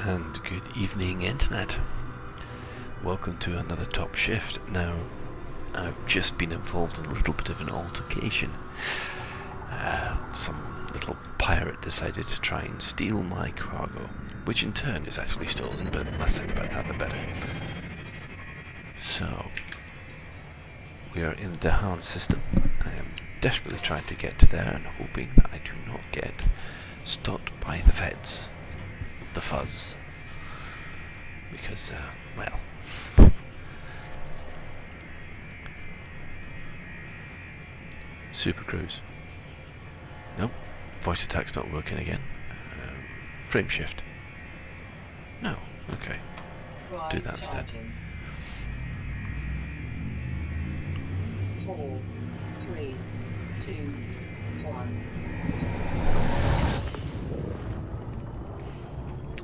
And good evening, Internet. Welcome to another Top Shift. Now, I've just been involved in a little bit of an altercation. Some little pirate decided to try and steal my cargo, which in turn is actually stolen, but less said about that the better. So, we are in the Dahan system. I am desperately trying to get to there and hoping that I do not get stopped by the feds. The fuzz. Because, well... Super Cruise. Nope. Voice attack's not working again. Frame shift. No. Okay. Do that instead. 4, 3, 2, 1.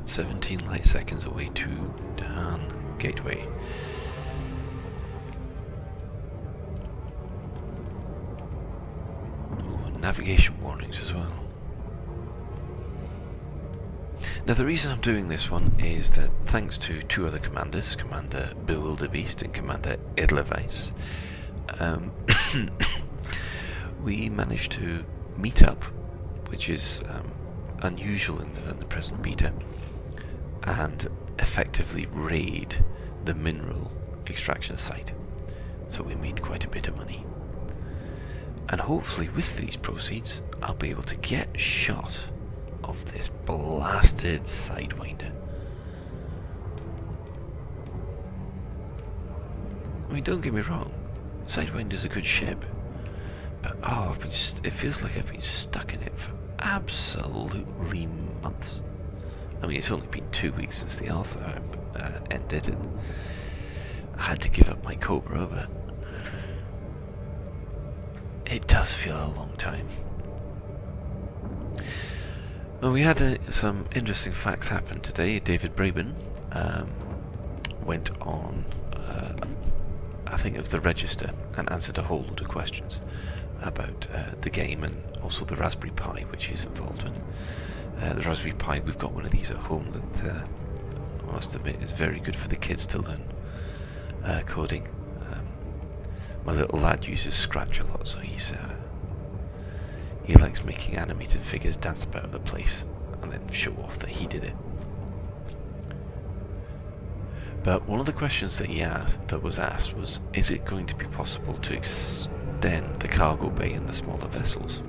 17 light seconds away to Dahan Gateway. Navigation warnings as well. Now the reason I'm doing this one is that thanks to two other commanders, Commander Bewilderbeast and Commander Edelweiss, we managed to meet up, which is unusual in the present beta, and effectively raid the mineral extraction site. So we made quite a bit of money. And hopefully with these proceeds, I'll be able to get a shot of this blasted Sidewinder. I mean, don't get me wrong, Sidewinder's a good ship, but oh, it feels like I've been stuck in it for absolutely months. I mean, it's only been 2 weeks since the alpha ended, and I had to give up my Cobra, but it does feel a long time. Well, we had some interesting facts happen today. David Braben went on, I think it was the Register, and answered a whole load of questions about the game and also the Raspberry Pi, which he's involved in. The Raspberry Pi, we've got one of these at home that I must admit is very good for the kids to learn coding. My little lad uses Scratch a lot, so he likes making animated figures dance about the place and then show off that he did it. But one of the questions that was asked was, is it going to be possible to extend the cargo bay in the smaller vessels?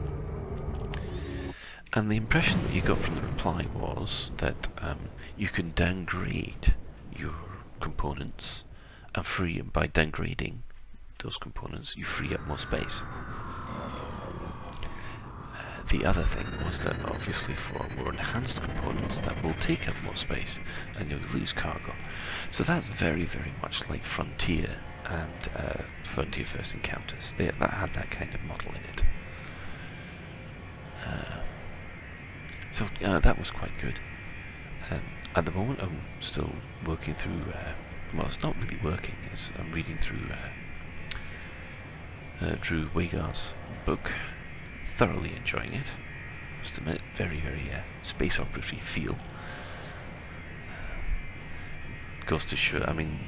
And the impression that you got from the reply was that you can downgrade your components and by downgrading those components, you free up more space. The other thing was that obviously for more enhanced components that will take up more space and you'll lose cargo. So that's very, very much like Frontier and Frontier First Encounters. That had that kind of model in it. So that was quite good. At the moment I'm still working through, well, it's not really working, I'm reading through Drew Wagar's book, thoroughly enjoying it. Just a minute, very, very space opera-y feel. Goes to show, I mean,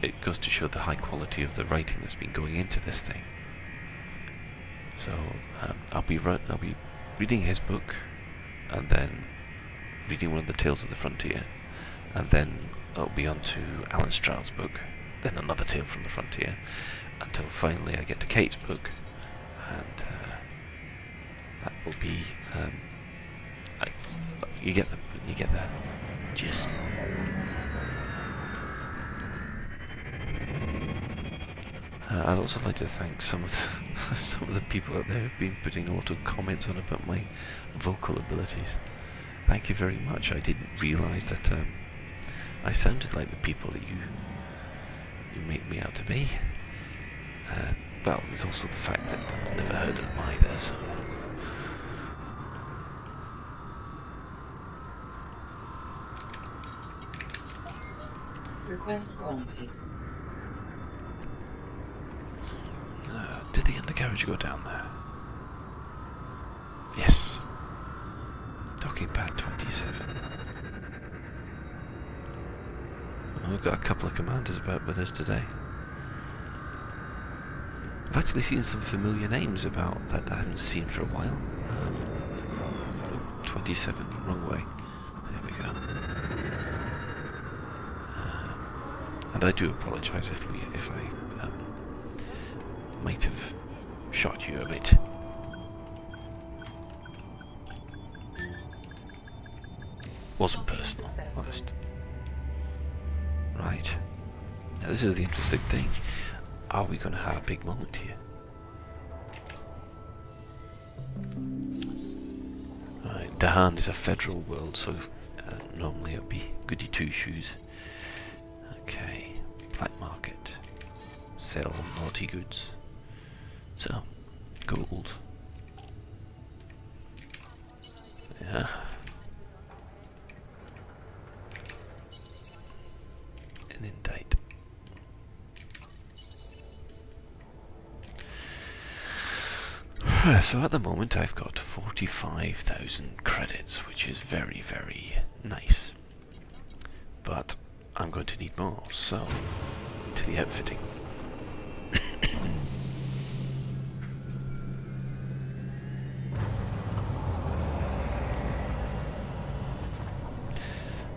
it goes to show the high quality of the writing that's been going into this thing. So I'll be reading his book, and then reading one of the Tales of the Frontier, and then I'll be on to Alan Stroud's book, then another Tale from the Frontier, until finally I get to Kate's book, and that will be you get the gist. I'd also like to thank some of the people out there who've been putting a lot of comments on about my vocal abilities. Thank you very much. I didn't realise that I sounded like the people that you make me out to be. Well, there's also the fact that I've never heard of them either, so... Request granted. Did the undercarriage go down there? Yes. Docking pad 27. we've got a couple of commanders about with us today. I've actually seen some familiar names about that I haven't seen for a while. 27, wrong way. There we go. And I do apologise if I might have shot you a bit. Wasn't personal, honest. Right. Now this is the interesting thing. Are we going to have a big moment here? Right. Dahan is a federal world, so normally it would be goody two-shoes. Okay. Black market. Sell naughty goods. So, gold. Yeah. And indict. So at the moment I've got 45,000 credits, which is very, very nice. But I'm going to need more, so to the outfitting.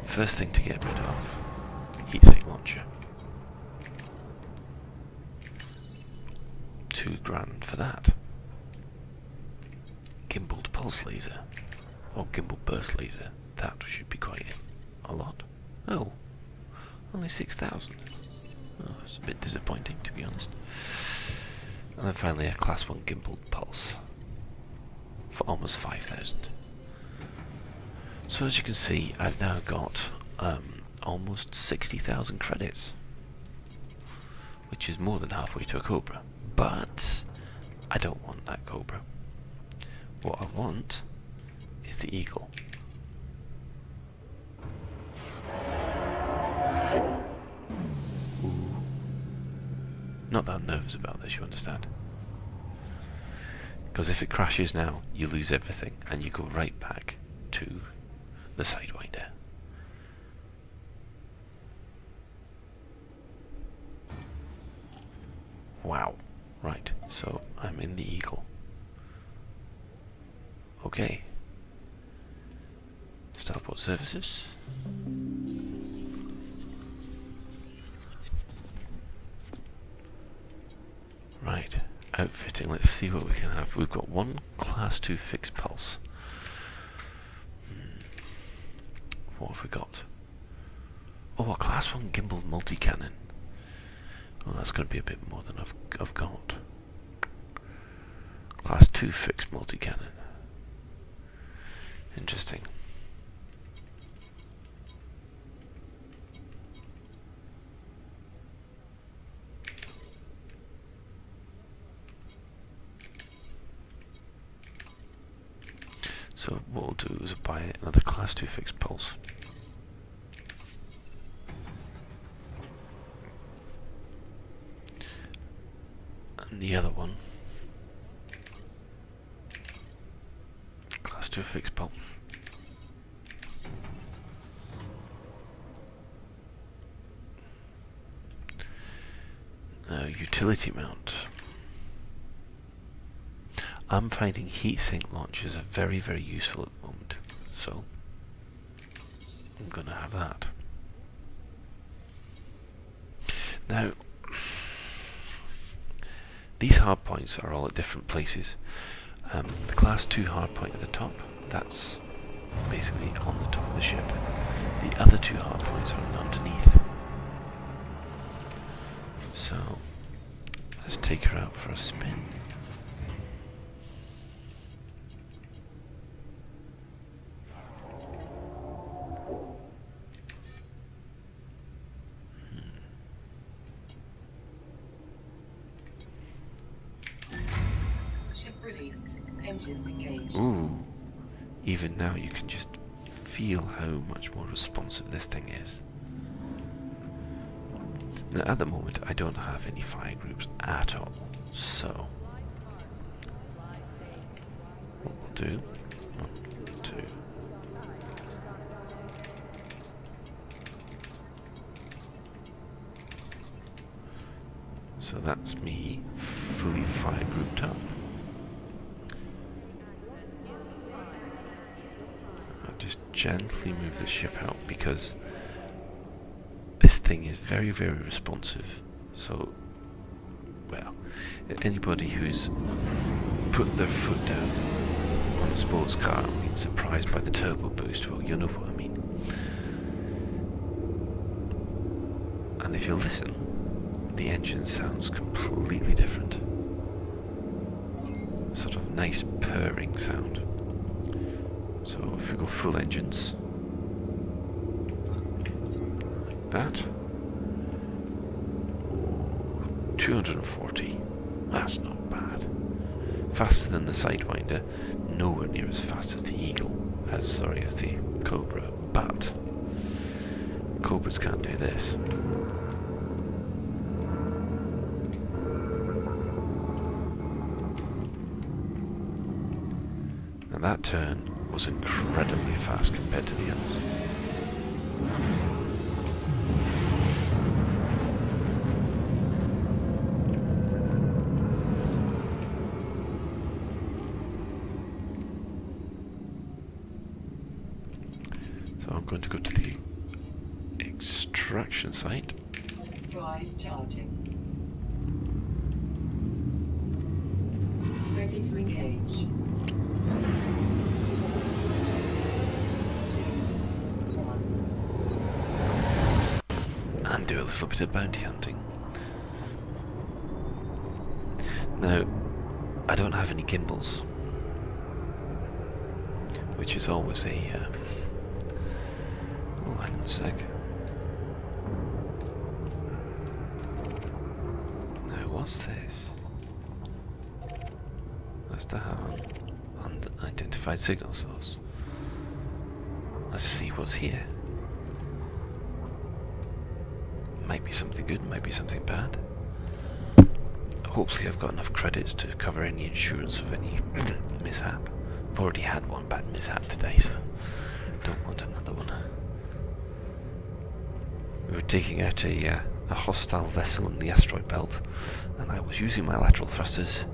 First thing to get rid of, heatsink launcher. £2,000 for that. Gimbaled pulse laser, or gimbal burst laser, that should be quite a lot. Oh, only 6,000. Oh, it's a bit disappointing, to be honest. And then finally a class 1 gimbal pulse for almost 5,000. So as you can see, I've now got almost 60,000 credits, which is more than halfway to a Cobra. But I don't want that Cobra. What I want is the Eagle. Ooh. Not that I'm nervous about this, you understand? Because if it crashes now, you lose everything, and you go right back to the Sidewinder. Wow. Right, so I'm in the Eagle. Okay. Starport services. Right, outfitting. Let's see what we can have. We've got one class 2 fixed pulse. What have we got? Oh, a class 1 gimbal multi-cannon. Well, that's going to be a bit more than I've got. Class 2 fixed multi-cannon. Interesting. So what we'll do is buy another class 2 fixed pulse. And the other one, class 2 fixed pulse. Utility mount. I'm finding heatsink launchers are very, very useful at the moment, so I'm going to have that. Now, these hardpoints are all at different places. The class 2 hardpoint at the top, that's basically on the top of the ship. The other 2 hardpoints are underneath. So, let's take her out for a spin. Ship released. Engines engaged. Ooh, even now you can just feel how much more responsive this thing is. Now at the moment I don't have any fire groups at all, so what we'll do, 1, 2, fully fire grouped up. I'll just gently move the ship out because this thing is very, very responsive. So, well, anybody who's put their foot down on a sports car and been surprised by the turbo boost, well, you know what I mean. And if you listen, the engine sounds completely different. Sort of nice purring sound. So if we go full engines, like that, 240, that's not bad. Faster than the Sidewinder, nowhere near as fast as the Eagle, as the Cobra, but Cobras can't do this. Now that turn was incredibly fast compared to the others. So I'm going to go to the extraction site. Drive charging. Ready to engage. 3, 2, 1. And do a little bit of bounty hunting. Now, I don't have any gimbals, which is always a... oh, hang on a sec. Now, what's this? That's the unidentified signal source. Let's see what's here. Might be something good, might be something bad. Hopefully I've got enough credits to cover any insurance of any mishap. I've already had one bad mishap today, so don't want another one. We were taking out a hostile vessel in the asteroid belt, and I was using my lateral thrusters,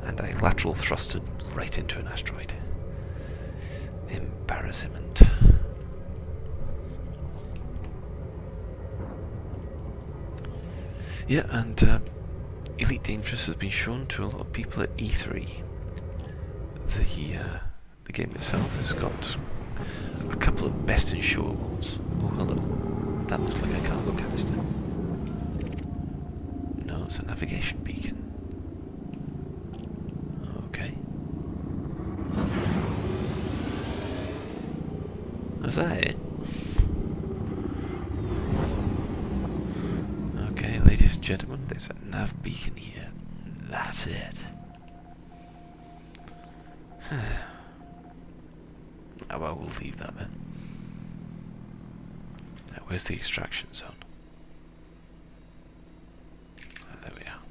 and I lateral thrusted right into an asteroid. Embarrassment. Yeah, and Elite Dangerous has been shown to a lot of people at E3. The game itself has got a couple of Best in Show awards. Oh, hello. That looks like a cargo canister. No, it's a navigation beacon. Okay. Was that it? Okay, ladies and gentlemen, there's a nav beacon here. That's it. Oh, well, we'll leave that then. Now, where's the extraction zone? Oh, there we are.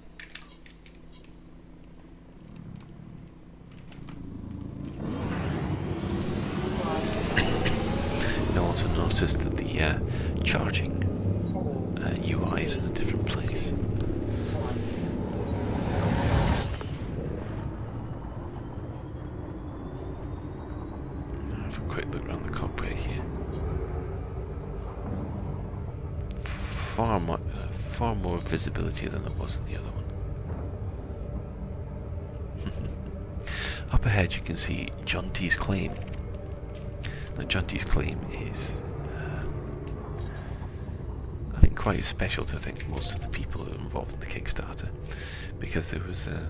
You'll also notice that the charging UI is in a different place. Have a quick look around the cockpit here. Far more visibility than there was in the other one. Up ahead you can see John T's claim. Now John T's claim is I think quite special to most of the people who are involved in the Kickstarter, because there was a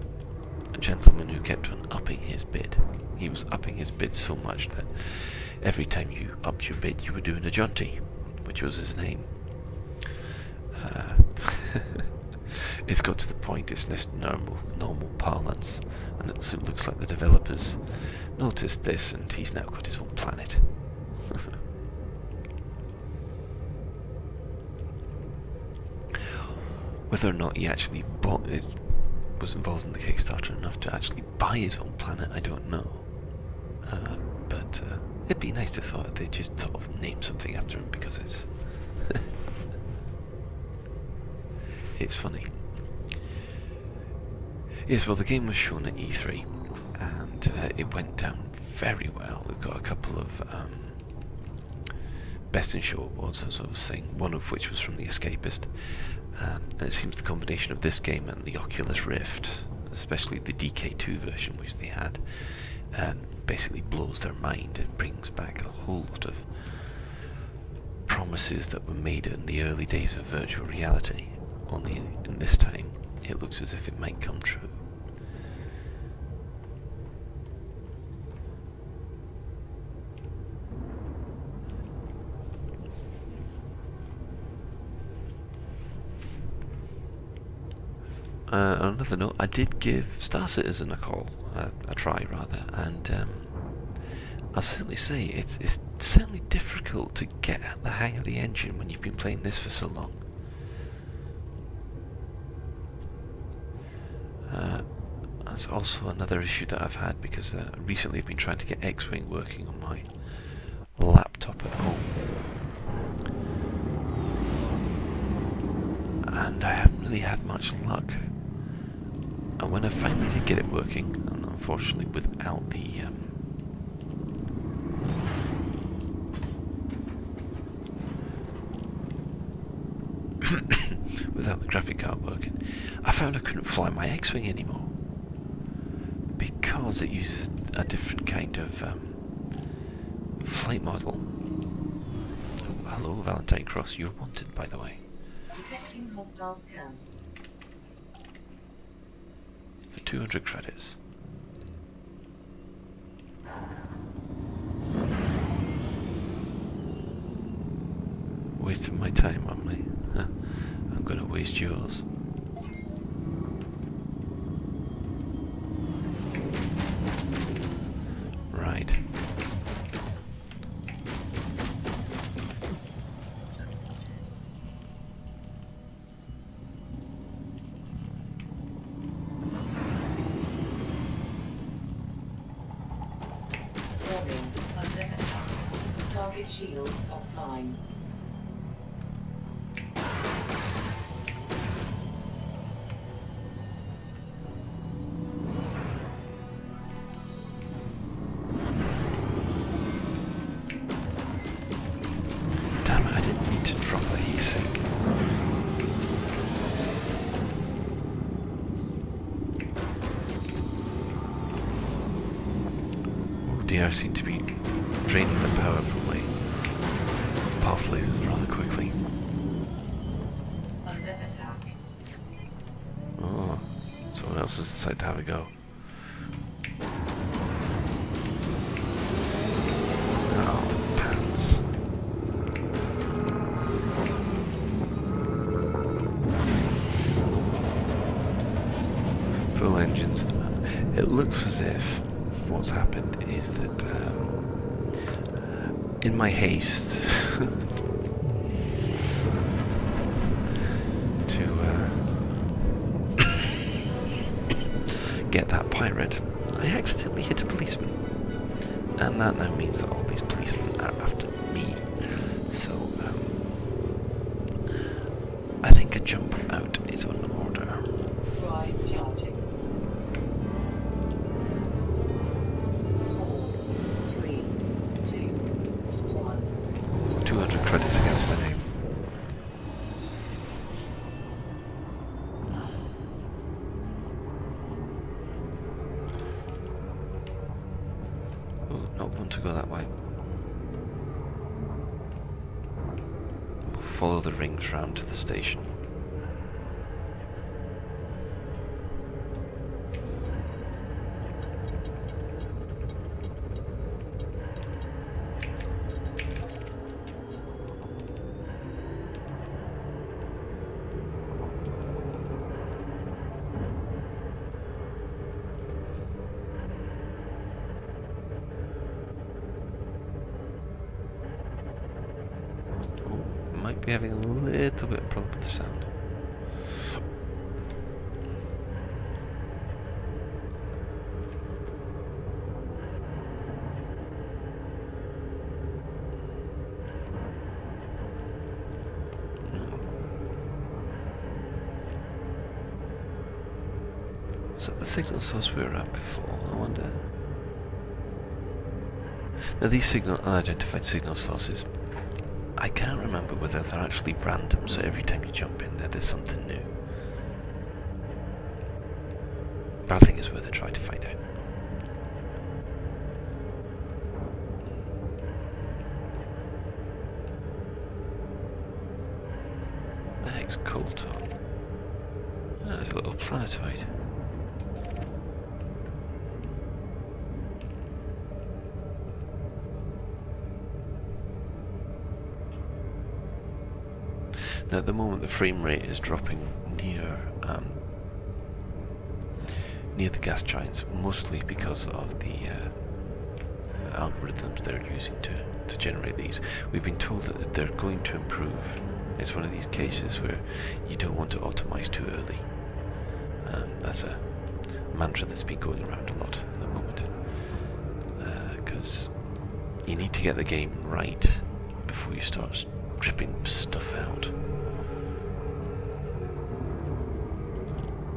gentleman who kept on upping his bid. He was upping his bid so much that every time you upped your bid you were doing a John T, which was his name. It's got to the point it's just normal parlance, and it soon looks like the developers noticed this and he's now got his own planet. Whether or not he actually was involved in the Kickstarter enough to actually buy his own planet, I don't know. But it'd be nice to thought they'd just sort of name something after him, because it's it's funny. Yes, well, the game was shown at E3, and it went down very well. We've got a couple of Best in Show awards, as I was saying, one of which was from The Escapist. And it seems the combination of this game and the Oculus Rift, especially the DK2 version which they had, basically blows their mind. It brings back a whole lot of promises that were made in the early days of virtual reality, only in this time it looks as if it might come true. On another note, I did give Star Citizen a try rather, and I'll certainly say it's certainly difficult to get the hang of the engine when you've been playing this for so long. That's also another issue that I've had, because recently I've been trying to get X-Wing working on my laptop at home, and I haven't really had much luck. And when I finally did get it working, and unfortunately without the without the graphic card working, I found I couldn't fly my X-Wing anymore, because it uses a different kind of flight model. Oh, hello, Valentine Cross, you're wanted, by the way. Detecting hostile scan. For 200 credits. Wasting my time, am I? Huh. I'm gonna waste yours. Right. Warning, under attack. Target shields offline. Damn it, I didn't need to drop a heat-sink. Oh dear, I seem to be draining the power from my pulse lasers rather quickly. Under attack. Oh, someone else has decided to have a go. Oh, pants. Full engines. It looks as if what's happened is that in my haste to get that pirate, I accidentally hit a policeman, and that now means that all these policemen are after me. So I think a jump out is on order. Drive charging. 4, 3, 2, 1. 200 credits against my name. Oh, not one to go that way. We'll follow the rings round to the station. Might be having a little bit of problem with the sound. Was that the signal source we were at before? I wonder. Now these unidentified signal sources, I can't remember whether they're actually random, so every time you jump in there, there's something new. But I think it's worth a try to find out. The heck's Colton? Oh, there's a little planetoid. Now at the moment the frame rate is dropping near the gas giants, mostly because of the algorithms they're using to generate these. We've been told that they're going to improve. It's one of these cases where you don't want to optimize too early. That's a mantra that's been going around a lot at the moment, because you need to get the game right before you start stripping stuff out.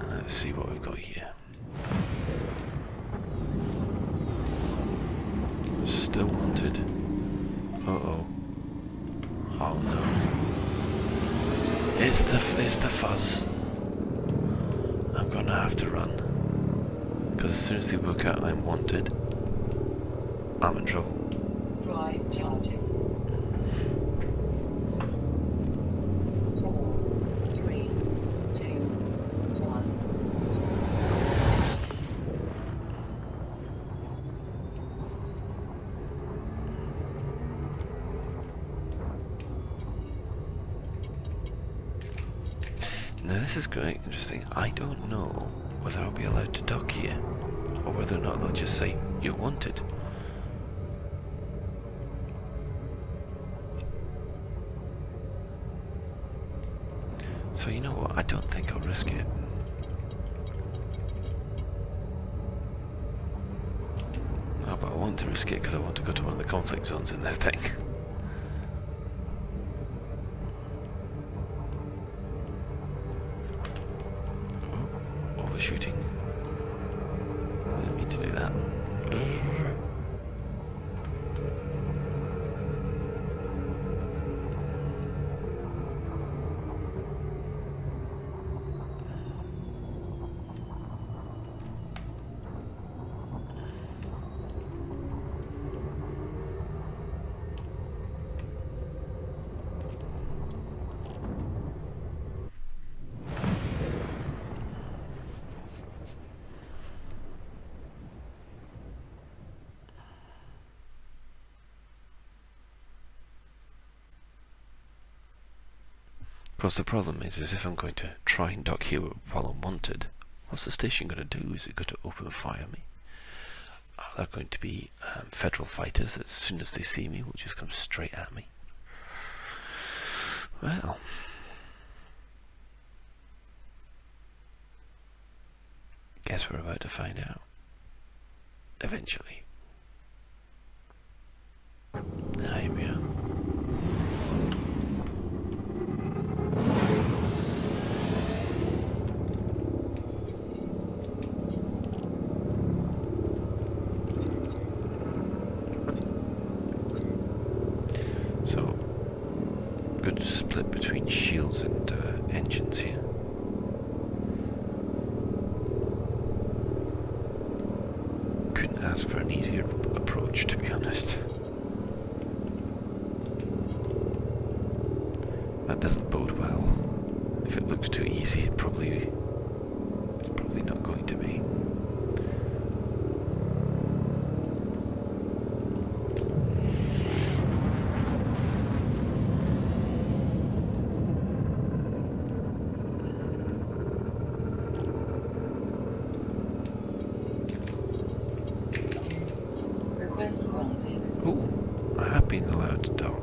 Let's see what we've got here. Still wanted. Uh-oh. Oh no. It's the fuzz. I'm gonna have to run. Because as soon as they work out I'm wanted, I'm in trouble. Drive charging. 4, 3, 2, 1. Now this is quite interesting. I don't know whether I'll be allowed to dock here, or whether or not they'll just say, you're wanted. So you know what, I don't think I'll risk it. No, but I want to risk it because I want to go to one of the conflict zones in this thing. Overshooting. Didn't mean to do that. Of course, the problem is if I'm going to try and dock here while I'm wanted, what's the station going to do? Is it going to open fire me? Are there going to be federal fighters that as soon as they see me will just come straight at me? Well, guess we're about to find out. Eventually. Ah, here we are. So, good split between shields and engines here. Couldn't ask for an easier approach, to be honest. That doesn't bode well. If it looks too easy, it's probably not going to be. Request granted. Ooh, I have been allowed to dock.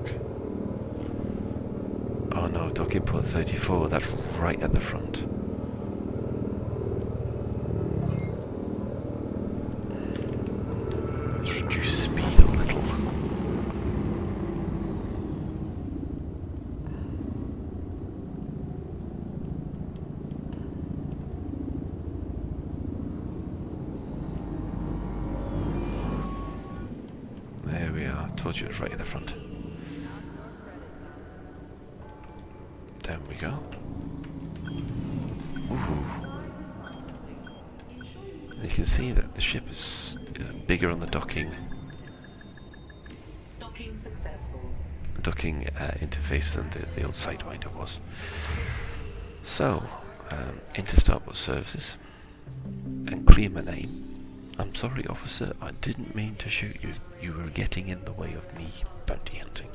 Oh no, docking port 34, that's right at the front. Let's reduce speed a little. Told you it was right at the front. There we go. Ooh. You can see that the ship is bigger on the docking Successful. interface than the old Sidewinder was. So, into starboard services and clear my name. I'm sorry, officer, I didn't mean to shoot you. You were getting in the way of me bounty hunting.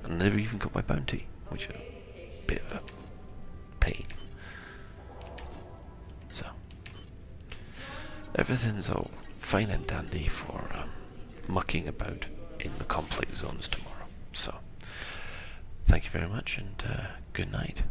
And I never even got my bounty, which is a bit of a pain. So, everything's all fine and dandy for mucking about in the complex zones tomorrow. So, thank you very much and good night.